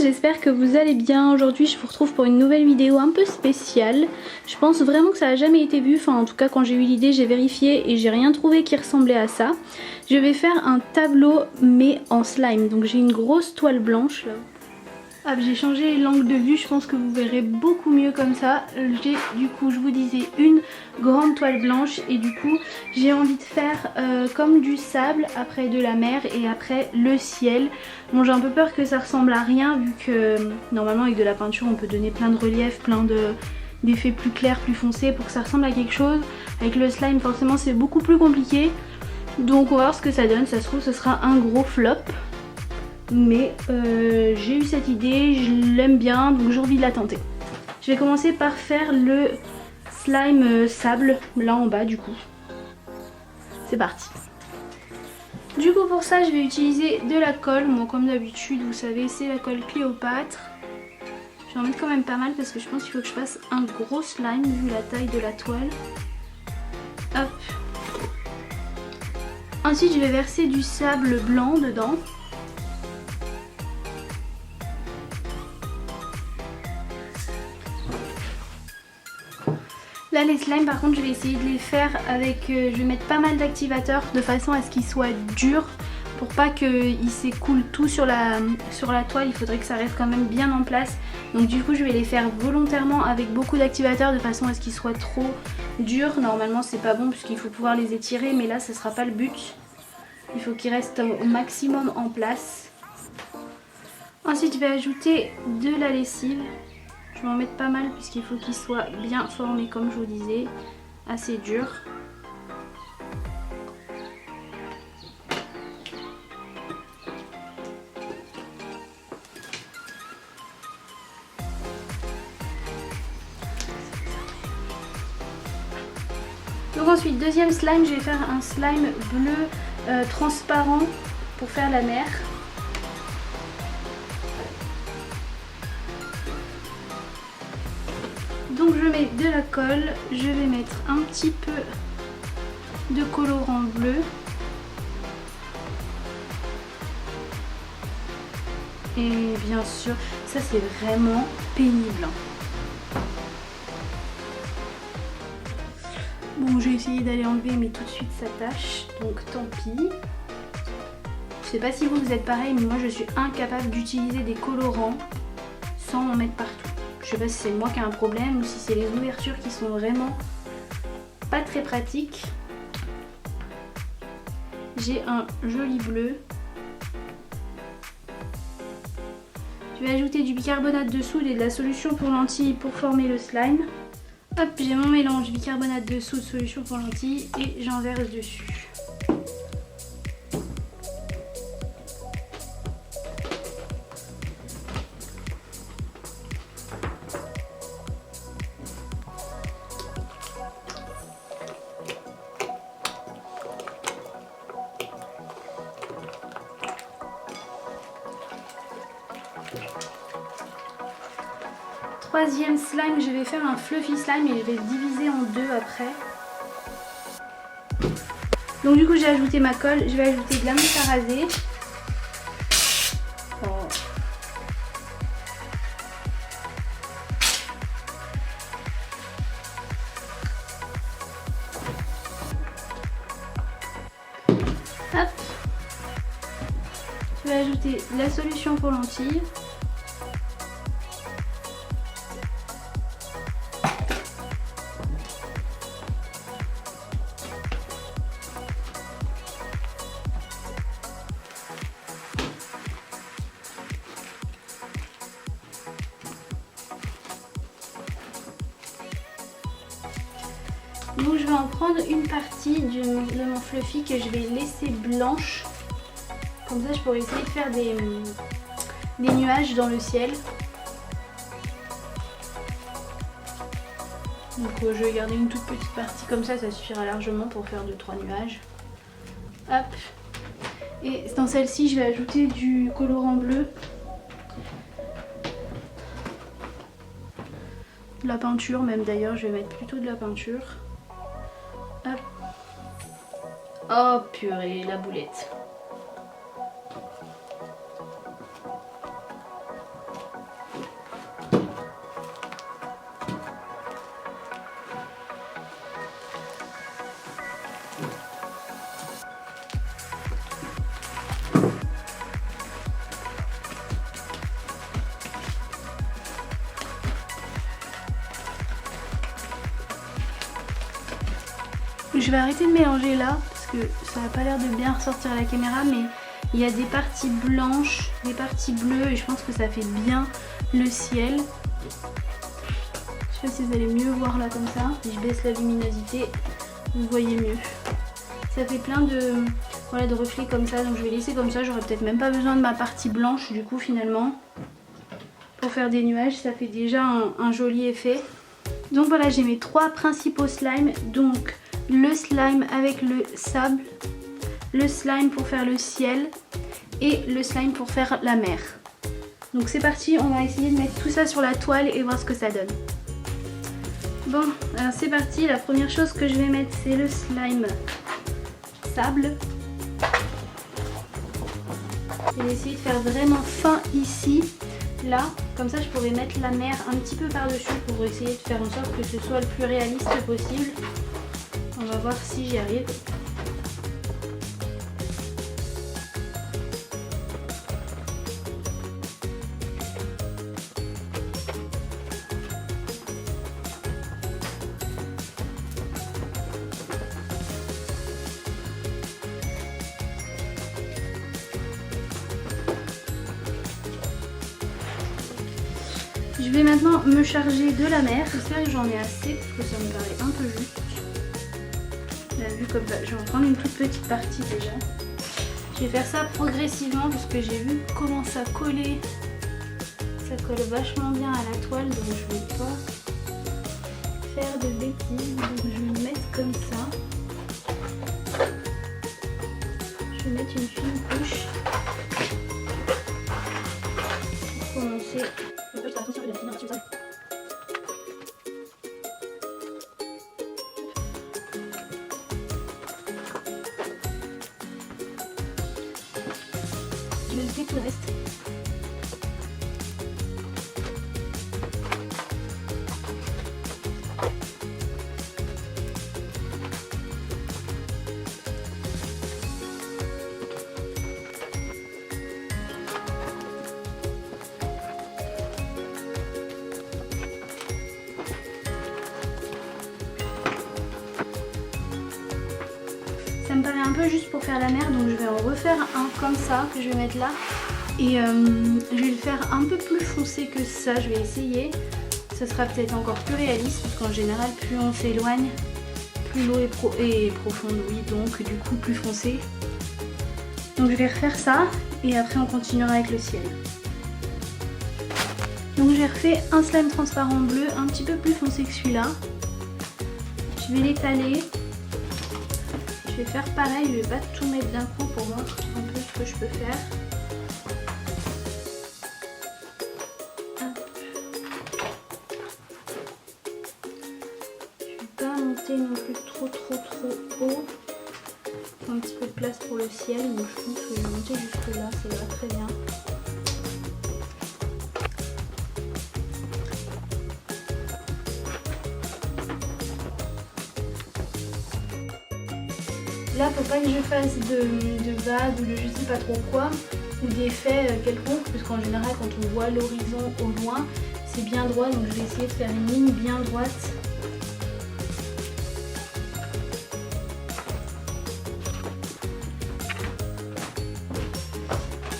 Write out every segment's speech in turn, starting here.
j'espère que vous allez bien. Aujourd'hui je vous retrouve pour une nouvelle vidéo un peu spéciale. Je pense vraiment que ça n'a jamais été vu, enfin en tout cas quand j'ai eu l'idée j'ai vérifié et j'ai rien trouvé qui ressemblait à ça. Je vais faire un tableau mais en slime, donc j'ai une grosse toile blanche là. Ah, j'ai changé l'angle de vue, je pense que vous verrez beaucoup mieux comme ça. J'ai du coup, je vous disais, une grande toile blanche et du coup j'ai envie de faire comme du sable, après de la mer et après le ciel. Bon, j'ai un peu peur que ça ressemble à rien vu que normalement avec de la peinture on peut donner plein de relief, plein d'effets plus clairs, plus foncés pour que ça ressemble à quelque chose. Avec le slime forcément c'est beaucoup plus compliqué. Donc on va voir ce que ça donne, ça se trouve ce sera un gros flop. Mais j'ai eu cette idée, je l'aime bien, donc j'ai envie de la tenter. Je vais commencer par faire le slime sable, là en bas du coup. C'est parti. Du coup pour ça je vais utiliser de la colle, moi comme d'habitude vous savez c'est la colle Cléopâtre. Je vais en mettre quand même pas mal parce que je pense qu'il faut que je fasse un gros slime vu la taille de la toile. Hop. Ensuite je vais verser du sable blanc dedans. Là les slimes par contre je vais essayer de les faire avec, je vais mettre pas mal d'activateurs de façon à ce qu'ils soient durs pour pas qu'ils s'écoulent tout sur la toile, il faudrait que ça reste quand même bien en place. Donc du coup je vais les faire volontairement avec beaucoup d'activateurs de façon à ce qu'ils soient trop durs. Normalement c'est pas bon puisqu'il faut pouvoir les étirer mais là ce sera pas le but. Il faut qu'ils restent au maximum en place. Ensuite je vais ajouter de la lessive. Je vais en mettre pas mal puisqu'il faut qu'il soit bien formé comme je vous disais, assez dur. Donc ensuite deuxième slime, je vais faire un slime bleu transparent pour faire la mer. Donc je mets de la colle, je vais mettre un petit peu de colorant bleu. Et bien sûr, ça c'est vraiment pénible. Bon, j'ai essayé d'aller enlever mais tout de suite ça tâche, donc tant pis. Je sais pas si vous êtes pareil mais moi je suis incapable d'utiliser des colorants sans en mettre partout. Je sais pas si c'est moi qui ai un problème ou si c'est les ouvertures qui sont vraiment pas très pratiques. J'ai un joli bleu. Je vais ajouter du bicarbonate de soude et de la solution pour lentilles pour former le slime. Hop, j'ai mon mélange bicarbonate de soude, solution pour lentilles et j'en verse dessus. Troisième slime, je vais faire un fluffy slime et je vais le diviser en deux après. Donc du coup j'ai ajouté ma colle, je vais ajouter de la mousse à raser. Hop. Je vais ajouter de la solution pour lentilles. Donc je vais en prendre une partie de mon fluffy que je vais laisser blanche. Comme ça je pourrais essayer de faire des nuages dans le ciel. Donc je vais garder une toute petite partie comme ça suffira largement pour faire 2-3 nuages. Hop. Et dans celle-ci je vais ajouter du colorant bleu. De la peinture même d'ailleurs, je vais mettre plutôt de la peinture. Hop. Oh purée, la boulette. Je vais arrêter de mélanger là parce que ça n'a pas l'air de bien ressortir à la caméra, mais il y a des parties blanches, des parties bleues et je pense que ça fait bien le ciel. Je sais pas si vous allez mieux voir là comme ça. Si je baisse la luminosité, vous voyez mieux. Ça fait plein de, voilà, de reflets comme ça, donc je vais laisser comme ça. J'aurais peut-être même pas besoin de ma partie blanche du coup finalement. Pour faire des nuages, ça fait déjà un joli effet. Donc voilà, j'ai mes 3 principaux slimes. Donc le slime avec le sable, le slime pour faire le ciel et le slime pour faire la mer. Donc c'est parti, on va essayer de mettre tout ça sur la toile et voir ce que ça donne. Bon, alors c'est parti, la première chose que je vais mettre c'est le slime sable. Je vais essayer de faire vraiment fin ici, là, comme ça je pourrais mettre la mer un petit peu par-dessus pour essayer de faire en sorte que ce soit le plus réaliste possible. On va voir si j'y arrive. Je vais maintenant me charger de la mer. J'espère que j'en ai assez parce que ça me paraît un peu juste. Là, vu comme ça, je vais en prendre une toute petite partie déjà. Je vais faire ça progressivement parce que j'ai vu comment ça collait. Ça colle vachement bien à la toile, donc je ne vais pas faire de bêtises. Donc je vais me mettre comme ça. Je vais mettre une fine couche pour commencer. Je vais laisser tout le reste. Ça me paraît un peu juste pour faire la mer, donc je vais en refaire un comme ça que je vais mettre là. Et je vais le faire un peu plus foncé que ça, je vais essayer. Ça sera peut-être encore plus réaliste parce qu'en général plus on s'éloigne, plus l'eau est profonde, oui, donc du coup plus foncé. Donc je vais refaire ça et après on continuera avec le ciel. Donc j'ai refait un slime transparent bleu un petit peu plus foncé que celui-là. Je vais l'étaler. Je vais faire pareil, je vais pas tout mettre d'un coup pour voir un peu ce que je peux faire. Hop. Je vais pas monter non plus trop haut. Un petit peu de place pour le ciel, donc je pense que je vais monter jusque là, ça va très bien. Là, faut pas que je fasse de vagues ou de je sais pas trop quoi, ou d'effets quelconques, parce qu'en général, quand on voit l'horizon au loin, c'est bien droit, donc je vais essayer de faire une ligne bien droite.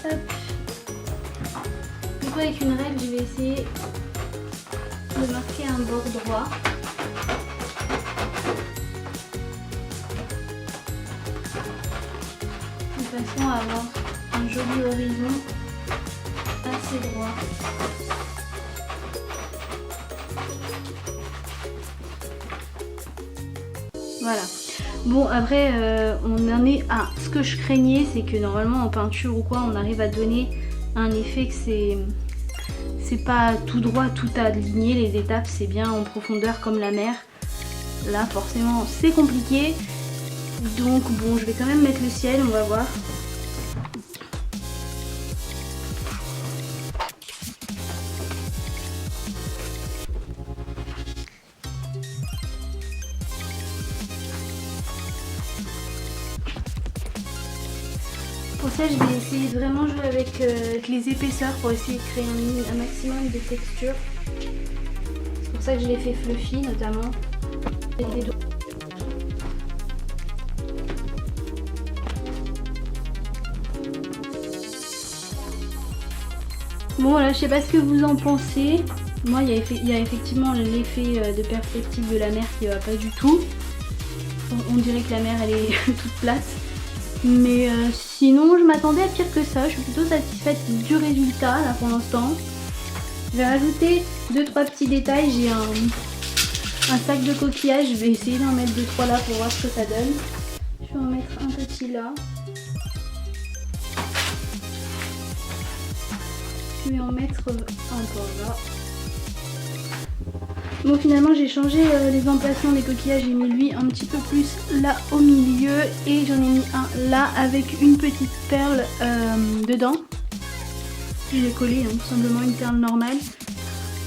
Hop. Du coup, avec une règle, je vais essayer de marquer un bord droit. De façon à avoir un joli horizon assez droit. Voilà. Bon, après on en est à ce que je craignais, c'est que normalement en peinture ou quoi on arrive à donner un effet que c'est pas tout droit, tout aligné, les étapes c'est bien en profondeur comme la mer. Là forcément c'est compliqué. Donc bon, je vais quand même mettre le ciel, on va voir. Pour ça, je vais essayer de vraiment jouer avec les épaisseurs pour essayer de créer un maximum de texture. C'est pour ça que je l'ai fait fluffy notamment. Bon voilà, je sais pas ce que vous en pensez. Moi il y a effectivement l'effet de perspective de la mer qui va pas du tout. On dirait que la mer elle est toute plate. Mais sinon je m'attendais à pire que ça. Je suis plutôt satisfaite du résultat là pour l'instant. Je vais rajouter 2-3 petits détails. J'ai un sac de coquillages. Je vais essayer d'en mettre 2-3 là pour voir ce que ça donne. Je vais en mettre un petit là. Je vais en mettre encore là. Bon finalement j'ai changé les emplacements des coquillages, j'ai mis lui un petit peu plus là au milieu et j'en ai mis un là avec une petite perle dedans. J'ai collé tout simplement une perle normale.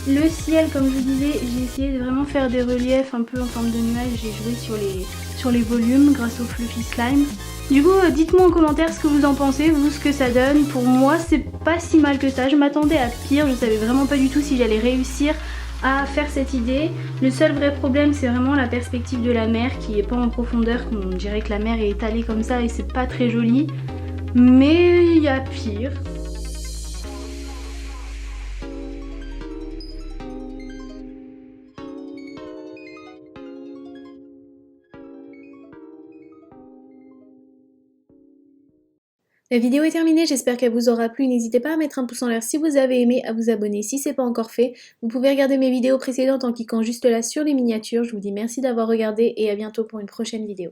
Le ciel comme je vous disais, j'ai essayé de vraiment faire des reliefs un peu en forme de nuage, j'ai joué sur les volumes grâce au Fluffy Slime. Du coup dites-moi en commentaire ce que vous en pensez, vous ce que ça donne. Pour moi c'est pas si mal que ça, je m'attendais à pire, je savais vraiment pas du tout si j'allais réussir à faire cette idée. Le seul vrai problème c'est vraiment la perspective de la mer qui est pas en profondeur, on dirait que la mer est étalée comme ça et c'est pas très joli. Mais il y a pire. La vidéo est terminée, j'espère qu'elle vous aura plu. N'hésitez pas à mettre un pouce en l'air si vous avez aimé, à vous abonner si ce n'est pas encore fait. Vous pouvez regarder mes vidéos précédentes en cliquant juste là sur les miniatures. Je vous dis merci d'avoir regardé et à bientôt pour une prochaine vidéo.